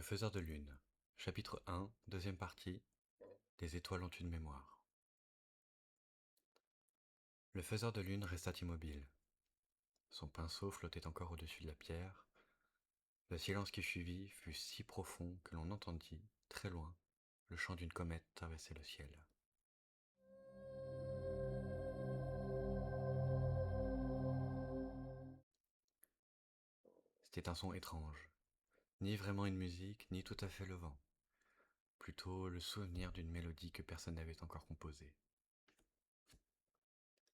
Faiseur de lune, chapitre 1, deuxième partie, les étoiles ont une mémoire. Le faiseur de lune resta immobile. Son pinceau flottait encore au-dessus de la pierre. Le silence qui suivit fut si profond que l'on entendit, très loin, le chant d'une comète traverser le ciel. C'était un son étrange, ni vraiment une musique, ni tout à fait le vent, plutôt le souvenir d'une mélodie que personne n'avait encore composée.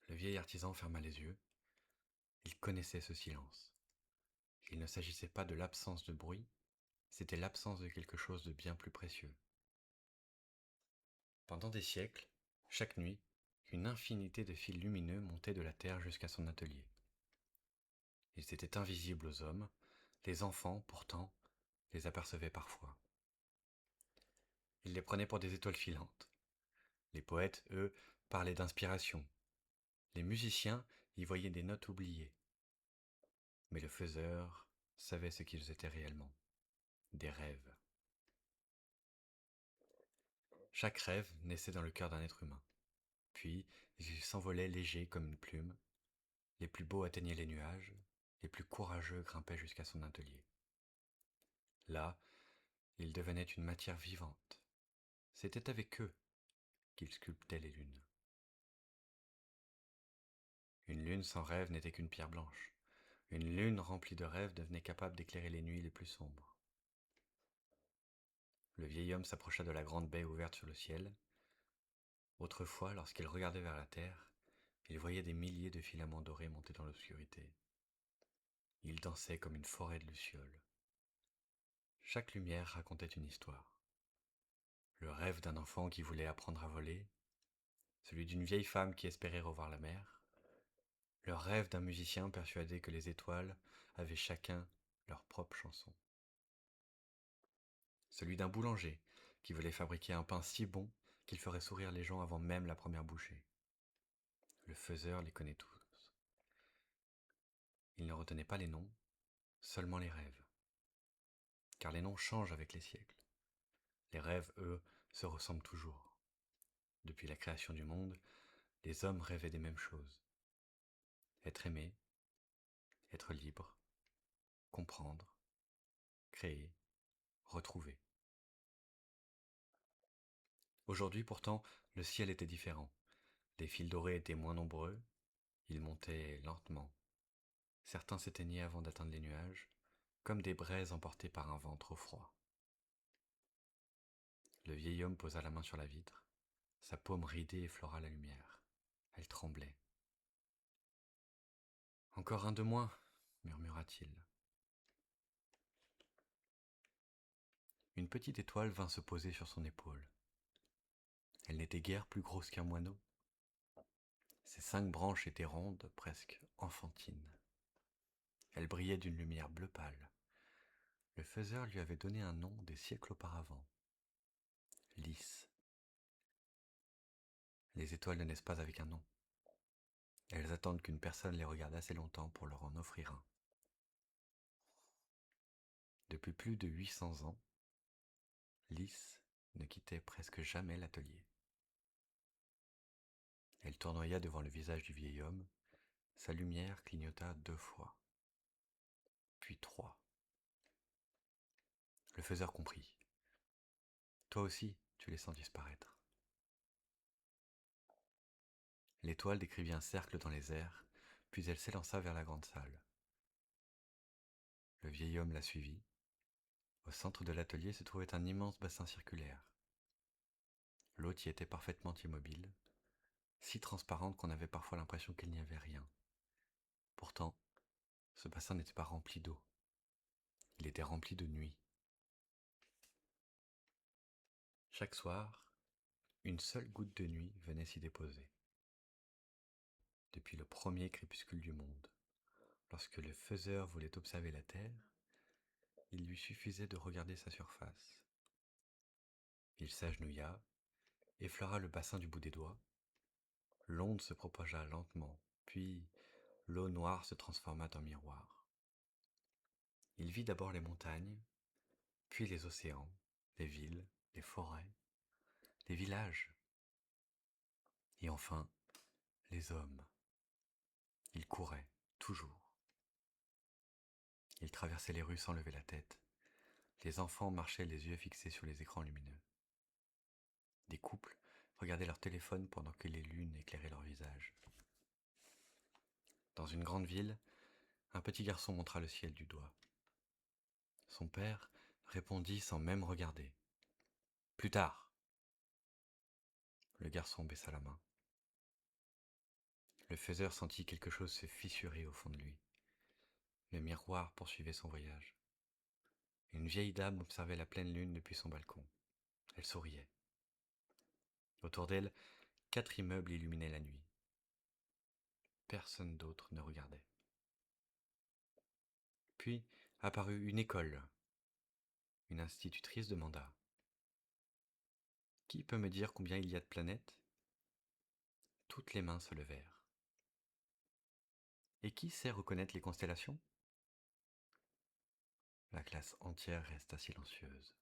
Le vieil artisan ferma les yeux. Il connaissait ce silence. Il ne s'agissait pas de l'absence de bruit, c'était l'absence de quelque chose de bien plus précieux. Pendant des siècles, chaque nuit, une infinité de fils lumineux montaient de la terre jusqu'à son atelier. Ils étaient invisibles aux hommes, les enfants, pourtant, les apercevaient parfois. Ils les prenaient pour des étoiles filantes. Les poètes, eux, parlaient d'inspiration. Les musiciens y voyaient des notes oubliées. Mais le faiseur savait ce qu'ils étaient réellement, des rêves. Chaque rêve naissait dans le cœur d'un être humain. Puis, ils s'envolaient légers comme une plume. Les plus beaux atteignaient les nuages, les plus courageux grimpaient jusqu'à son atelier. Là, ils devenaient une matière vivante. C'était avec eux qu'il sculptait les lunes. Une lune sans rêve n'était qu'une pierre blanche. Une lune remplie de rêves devenait capable d'éclairer les nuits les plus sombres. Le vieil homme s'approcha de la grande baie ouverte sur le ciel. Autrefois, lorsqu'il regardait vers la terre, il voyait des milliers de filaments dorés monter dans l'obscurité. Ils dansaient comme une forêt de lucioles. Chaque lumière racontait une histoire. Le rêve d'un enfant qui voulait apprendre à voler, celui d'une vieille femme qui espérait revoir la mer, le rêve d'un musicien persuadé que les étoiles avaient chacun leur propre chanson, celui d'un boulanger qui voulait fabriquer un pain si bon qu'il ferait sourire les gens avant même la première bouchée. Le faiseur les connaît tous. Il ne retenait pas les noms, seulement les rêves, car les noms changent avec les siècles. Les rêves, eux, se ressemblent toujours. Depuis la création du monde, les hommes rêvaient des mêmes choses. Être aimé, être libre, comprendre, créer, retrouver. Aujourd'hui pourtant, le ciel était différent. Les fils dorés étaient moins nombreux, ils montaient lentement. Certains s'éteignaient avant d'atteindre les nuages, comme des braises emportées par un vent trop froid. Le vieil homme posa la main sur la vitre. Sa paume ridée effleura la lumière. Elle tremblait. Encore un de moins, murmura-t-il. Une petite étoile vint se poser sur son épaule. Elle n'était guère plus grosse qu'un moineau. Ses 5 branches étaient rondes, presque enfantines. Elle brillait d'une lumière bleu pâle. Le faiseur lui avait donné un nom des siècles auparavant. Lys. Les étoiles ne naissent pas avec un nom. Elles attendent qu'une personne les regarde assez longtemps pour leur en offrir un. Depuis plus de 800 ans, Lys ne quittait presque jamais l'atelier. Elle tournoya devant le visage du vieil homme. Sa lumière clignota 2 fois, puis 3. Le faiseur comprit. Toi aussi, tu les sens disparaître. L'étoile décrivit un cercle dans les airs, puis elle s'élança vers la grande salle. Le vieil homme la suivit. Au centre de l'atelier se trouvait un immense bassin circulaire. L'eau y était parfaitement immobile, si transparente qu'on avait parfois l'impression qu'il n'y avait rien. Pourtant, ce bassin n'était pas rempli d'eau. Il était rempli de nuit. Chaque soir, une seule goutte de nuit venait s'y déposer. Depuis le premier crépuscule du monde, lorsque le faiseur voulait observer la Terre, il lui suffisait de regarder sa surface. Il s'agenouilla, effleura le bassin du bout des doigts. L'onde se propagea lentement, puis l'eau noire se transforma en miroir. Il vit d'abord les montagnes, puis les océans, les villes, les forêts, les villages, et enfin les hommes. Ils couraient, toujours. Ils traversaient les rues sans lever la tête. Les enfants marchaient les yeux fixés sur les écrans lumineux. Des couples regardaient leur téléphone pendant que les lunes éclairaient leur visage. Dans une grande ville, un petit garçon montra le ciel du doigt. Son père répondit sans même regarder. Plus tard. Le garçon baissa la main. Le faiseur sentit quelque chose se fissurer au fond de lui. Le miroir poursuivait son voyage. Une vieille dame observait la pleine lune depuis son balcon. Elle souriait. Autour d'elle, 4 immeubles illuminaient la nuit. Personne d'autre ne regardait. Puis apparut une école. Une institutrice demanda. Qui peut me dire combien il y a de planètes? Toutes les mains se levèrent. Et qui sait reconnaître les constellations? La classe entière resta silencieuse.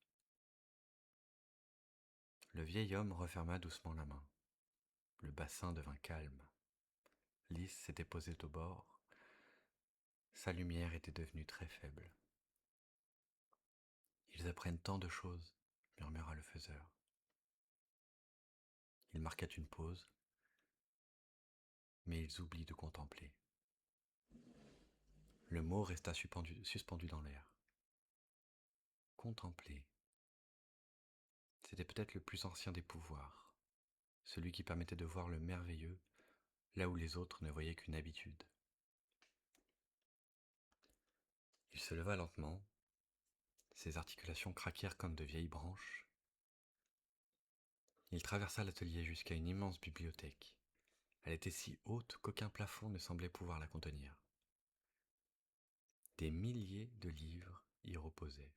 Le vieil homme referma doucement la main. Le bassin devint calme. Lys s'était posée au bord. Sa lumière était devenue très faible. Ils apprennent tant de choses, murmura le faiseur. Il marqua une pause, mais ils oublient de contempler. Le mot resta suspendu dans l'air. Contempler. C'était peut-être le plus ancien des pouvoirs, celui qui permettait de voir le merveilleux là où les autres ne voyaient qu'une habitude. Il se leva lentement, ses articulations craquèrent comme de vieilles branches. Il traversa l'atelier jusqu'à une immense bibliothèque. Elle était si haute qu'aucun plafond ne semblait pouvoir la contenir. Des milliers de livres y reposaient.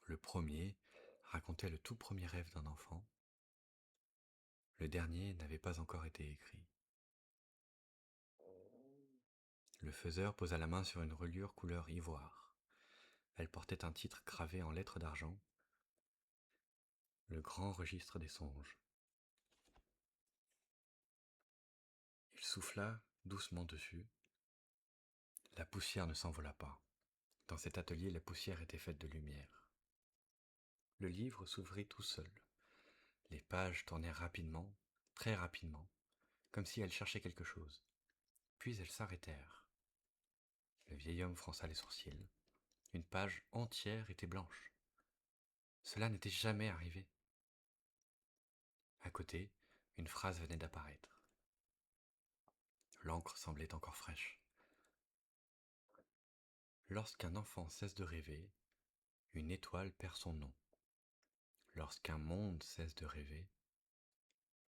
Le premier racontait le tout premier rêve d'un enfant. Le dernier n'avait pas encore été écrit. Le faiseur posa la main sur une reliure couleur ivoire. Elle portait un titre gravé en lettres d'argent. Le grand registre des songes. Il souffla doucement dessus. La poussière ne s'envola pas. Dans cet atelier, la poussière était faite de lumière. Le livre s'ouvrit tout seul. Les pages tournèrent rapidement, très rapidement, comme si elles cherchaient quelque chose. Puis elles s'arrêtèrent. Le vieil homme fronça les sourcils. Une page entière était blanche. Cela n'était jamais arrivé. À côté, une phrase venait d'apparaître. L'encre semblait encore fraîche. Lorsqu'un enfant cesse de rêver, une étoile perd son nom. Lorsqu'un monde cesse de rêver,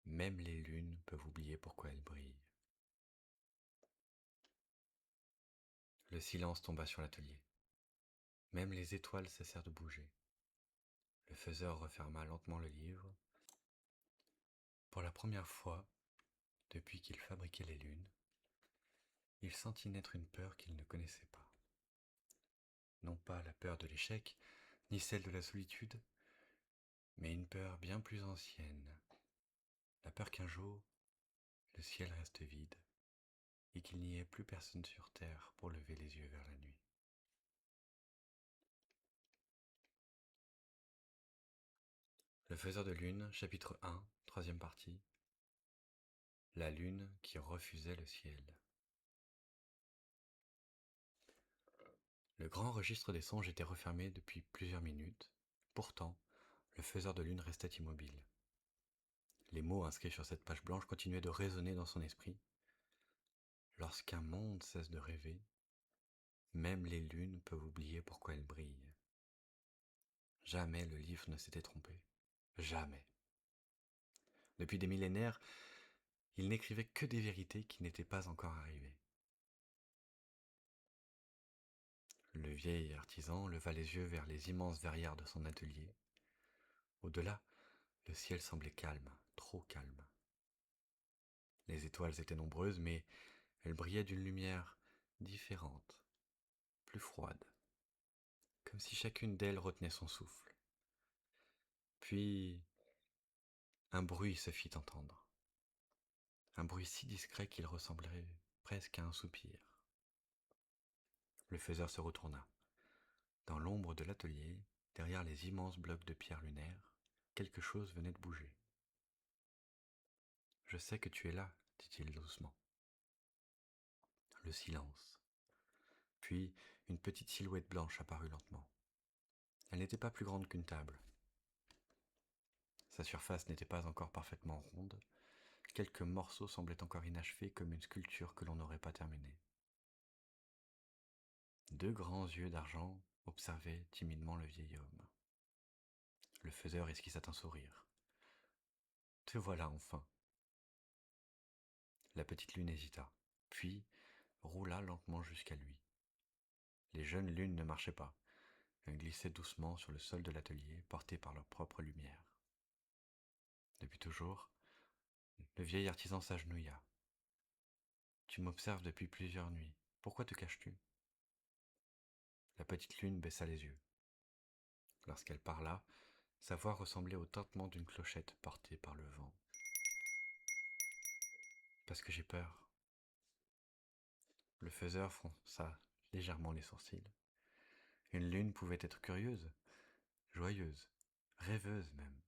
même les lunes peuvent oublier pourquoi elles brillent. Le silence tomba sur l'atelier. Même les étoiles cessèrent de bouger. Le faiseur referma lentement le livre. Pour la première fois, depuis qu'il fabriquait les lunes, il sentit naître une peur qu'il ne connaissait pas. Non pas la peur de l'échec, ni celle de la solitude, mais une peur bien plus ancienne. La peur qu'un jour, le ciel reste vide et qu'il n'y ait plus personne sur terre pour lever les yeux vers la nuit. Le faiseur de lune, chapitre 1, troisième partie. La lune qui refusait le ciel. Le grand registre des songes était refermé depuis plusieurs minutes. Pourtant, le faiseur de lune restait immobile. Les mots inscrits sur cette page blanche continuaient de résonner dans son esprit. Lorsqu'un monde cesse de rêver, même les lunes peuvent oublier pourquoi elles brillent. Jamais le livre ne s'était trompé. Jamais. Depuis des millénaires, il n'écrivait que des vérités qui n'étaient pas encore arrivées. Le vieil artisan leva les yeux vers les immenses verrières de son atelier. Au-delà, le ciel semblait calme, trop calme. Les étoiles étaient nombreuses, mais elles brillaient d'une lumière différente, plus froide, comme si chacune d'elles retenait son souffle. Puis, un bruit se fit entendre, un bruit si discret qu'il ressemblerait presque à un soupir. Le faiseur se retourna. Dans l'ombre de l'atelier, derrière les immenses blocs de pierre lunaire, quelque chose venait de bouger. « Je sais que tu es là, dit-il doucement. Le silence. Puis, une petite silhouette blanche apparut lentement. Elle n'était pas plus grande qu'une table. Sa surface n'était pas encore parfaitement ronde. Quelques morceaux semblaient encore inachevés comme une sculpture que l'on n'aurait pas terminée. Deux grands yeux d'argent observaient timidement le vieil homme. Le faiseur esquissa un sourire. « Te voilà enfin. » La petite lune hésita, puis roula lentement jusqu'à lui. Les jeunes lunes ne marchaient pas. Elles glissaient doucement sur le sol de l'atelier, portées par leur propre lumière. Depuis toujours, le vieil artisan s'agenouilla. « Tu m'observes depuis plusieurs nuits. Pourquoi te caches-tu » La petite lune baissa les yeux. Lorsqu'elle parla, sa voix ressemblait au tintement d'une clochette portée par le vent. « Parce que j'ai peur. » Le faiseur fronça légèrement les sourcils. Une lune pouvait être curieuse, joyeuse, rêveuse même.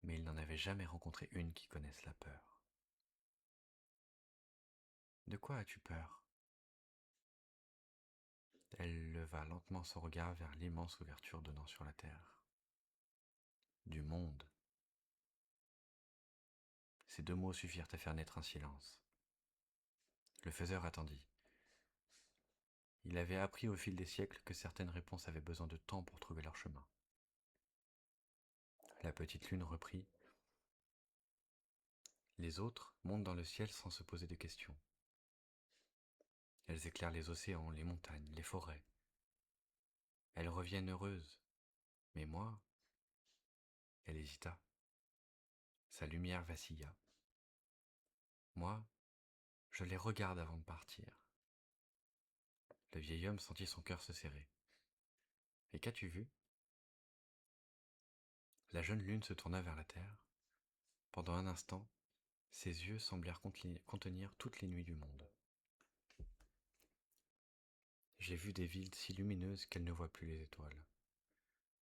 Mais il n'en avait jamais rencontré une qui connaisse la peur. « De quoi as-tu peur » Elle leva lentement son regard vers l'immense ouverture donnant sur la terre. « Du monde. » Ces deux mots suffirent à faire naître un silence. Le faiseur attendit. Il avait appris au fil des siècles que certaines réponses avaient besoin de temps pour trouver leur chemin. La petite lune reprit. Les autres montent dans le ciel sans se poser de questions. Elles éclairent les océans, les montagnes, les forêts. Elles reviennent heureuses. Mais moi, elle hésita. Sa lumière vacilla. Moi, je les regarde avant de partir. Le vieil homme sentit son cœur se serrer. Et qu'as-tu vu ? La jeune lune se tourna vers la terre. Pendant un instant, ses yeux semblèrent contenir toutes les nuits du monde. J'ai vu des villes si lumineuses qu'elles ne voient plus les étoiles.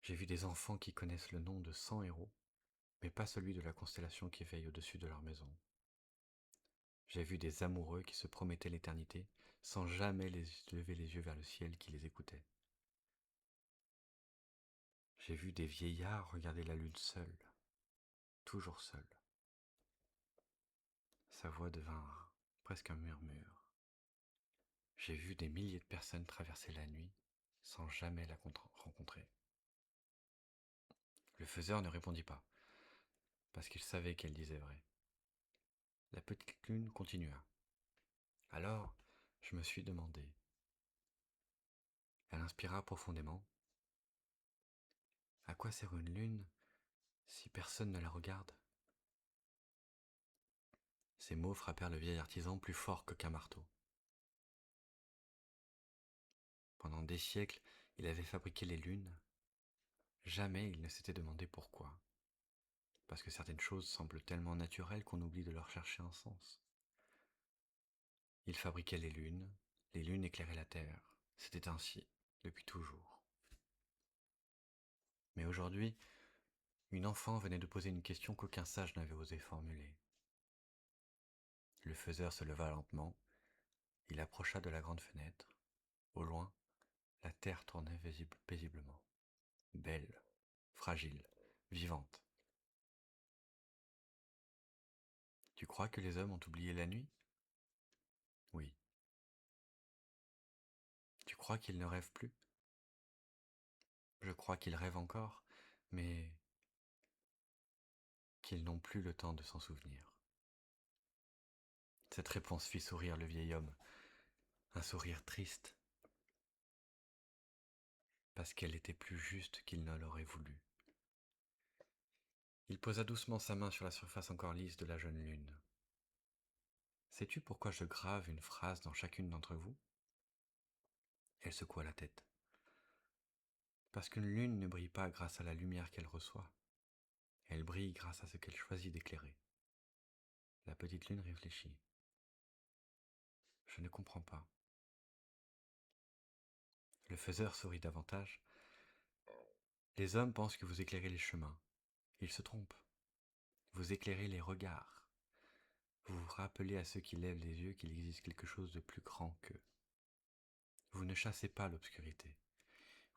J'ai vu des enfants qui connaissent le nom de 100 héros, mais pas celui de la constellation qui veille au-dessus de leur maison. J'ai vu des amoureux qui se promettaient l'éternité sans jamais lever les yeux vers le ciel qui les écoutait. J'ai vu des vieillards regarder la lune seule, toujours seule. Sa voix devint presque un murmure. J'ai vu des milliers de personnes traverser la nuit sans jamais la rencontrer. Le faiseur ne répondit pas, parce qu'il savait qu'elle disait vrai. La petite lune continua. Alors, je me suis demandé. Elle inspira profondément. À quoi sert une lune si personne ne la regarde ? Ces mots frappèrent le vieil artisan plus fort qu'un marteau. Pendant des siècles, il avait fabriqué les lunes. Jamais il ne s'était demandé pourquoi. Parce que certaines choses semblent tellement naturelles qu'on oublie de leur chercher un sens. Il fabriquait les lunes éclairaient la terre. C'était ainsi, depuis toujours. Mais aujourd'hui, une enfant venait de poser une question qu'aucun sage n'avait osé formuler. Le faiseur se leva lentement. Il approcha de la grande fenêtre. Au loin, la terre tournait paisiblement. Belle, fragile, vivante. Tu crois que les hommes ont oublié la nuit ? Oui. Tu crois qu'ils ne rêvent plus ? Je crois qu'ils rêvent encore, mais qu'ils n'ont plus le temps de s'en souvenir. Cette réponse fit sourire le vieil homme, un sourire triste, parce qu'elle était plus juste qu'il ne l'aurait voulu. Il posa doucement sa main sur la surface encore lisse de la jeune lune. Sais-tu pourquoi je grave une phrase dans chacune d'entre vous ? Elle secoua la tête. Parce qu'une lune ne brille pas grâce à la lumière qu'elle reçoit, elle brille grâce à ce qu'elle choisit d'éclairer. La petite lune réfléchit. Je ne comprends pas. Le faiseur sourit davantage. Les hommes pensent que vous éclairez les chemins. Ils se trompent. Vous éclairez les regards. Vous vous rappelez à ceux qui lèvent les yeux qu'il existe quelque chose de plus grand qu'eux. Vous ne chassez pas l'obscurité.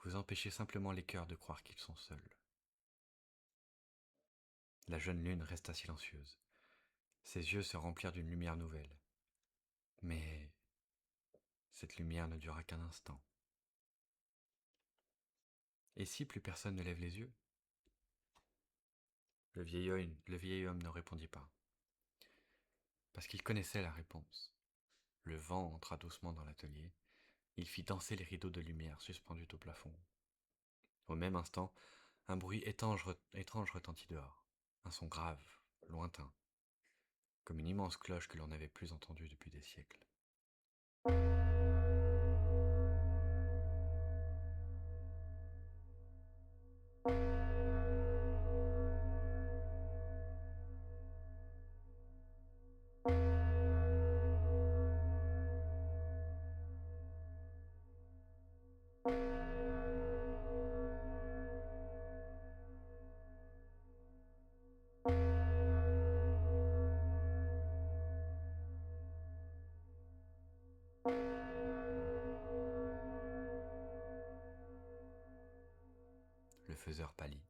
Vous empêchez simplement les cœurs de croire qu'ils sont seuls. La jeune lune resta silencieuse. Ses yeux se remplirent d'une lumière nouvelle. Mais cette lumière ne dura qu'un instant. Et si plus personne ne lève les yeux? Le vieil homme ne répondit pas, parce qu'il connaissait la réponse. Le vent entra doucement dans l'atelier. Il fit danser les rideaux de lumière suspendus au plafond. Au même instant, un bruit étrange retentit dehors. Un son grave, lointain, comme une immense cloche que l'on n'avait plus entendue depuis des siècles. Le faiseur pâlit.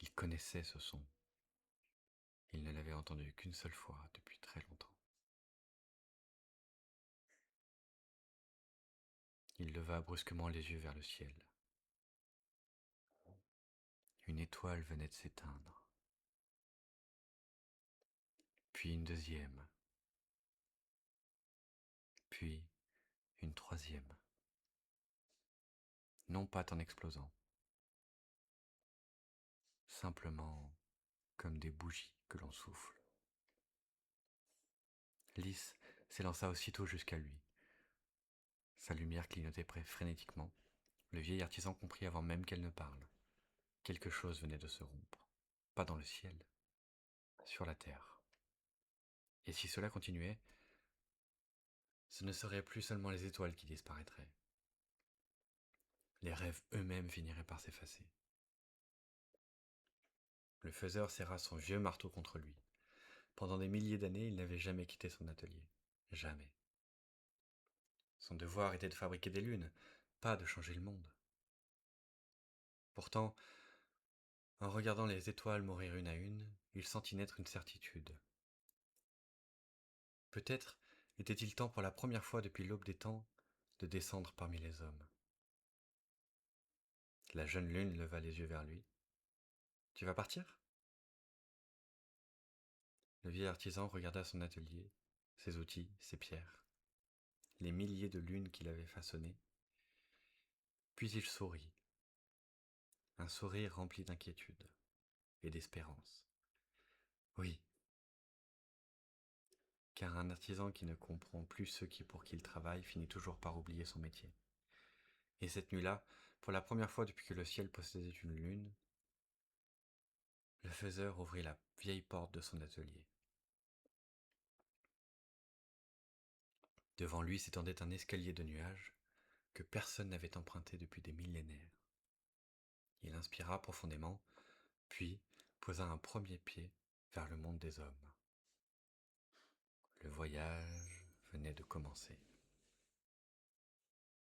Il connaissait ce son. Il ne l'avait entendu qu'une seule fois depuis très longtemps. Il leva brusquement les yeux vers le ciel. Une étoile venait de s'éteindre. Puis une deuxième. Puis une troisième. Non pas en explosant. Simplement comme des bougies que l'on souffle. Lys s'élança aussitôt jusqu'à lui. Sa lumière clignotait frénétiquement. Le vieil artisan comprit avant même qu'elle ne parle. Quelque chose venait de se rompre. Pas dans le ciel, sur la terre. Et si cela continuait, ce ne seraient plus seulement les étoiles qui disparaîtraient. Les rêves eux-mêmes finiraient par s'effacer. Le faiseur serra son vieux marteau contre lui. Pendant des milliers d'années, il n'avait jamais quitté son atelier. Jamais. Son devoir était de fabriquer des lunes, pas de changer le monde. Pourtant, en regardant les étoiles mourir une à une, il sentit naître une certitude. Peut-être était-il temps pour la première fois depuis l'aube des temps de descendre parmi les hommes. La jeune lune leva les yeux vers lui. « Tu vas partir ?» Le vieil artisan regarda son atelier, ses outils, ses pierres, les milliers de lunes qu'il avait façonnées. Puis il sourit, un sourire rempli d'inquiétude et d'espérance. Oui, car un artisan qui ne comprend plus ceux pour qui il travaille finit toujours par oublier son métier. Et cette nuit-là, pour la première fois depuis que le ciel possédait une lune, le faiseur ouvrit la vieille porte de son atelier. Devant lui s'étendait un escalier de nuages que personne n'avait emprunté depuis des millénaires. Il inspira profondément, puis posa un premier pied vers le monde des hommes. Le voyage venait de commencer.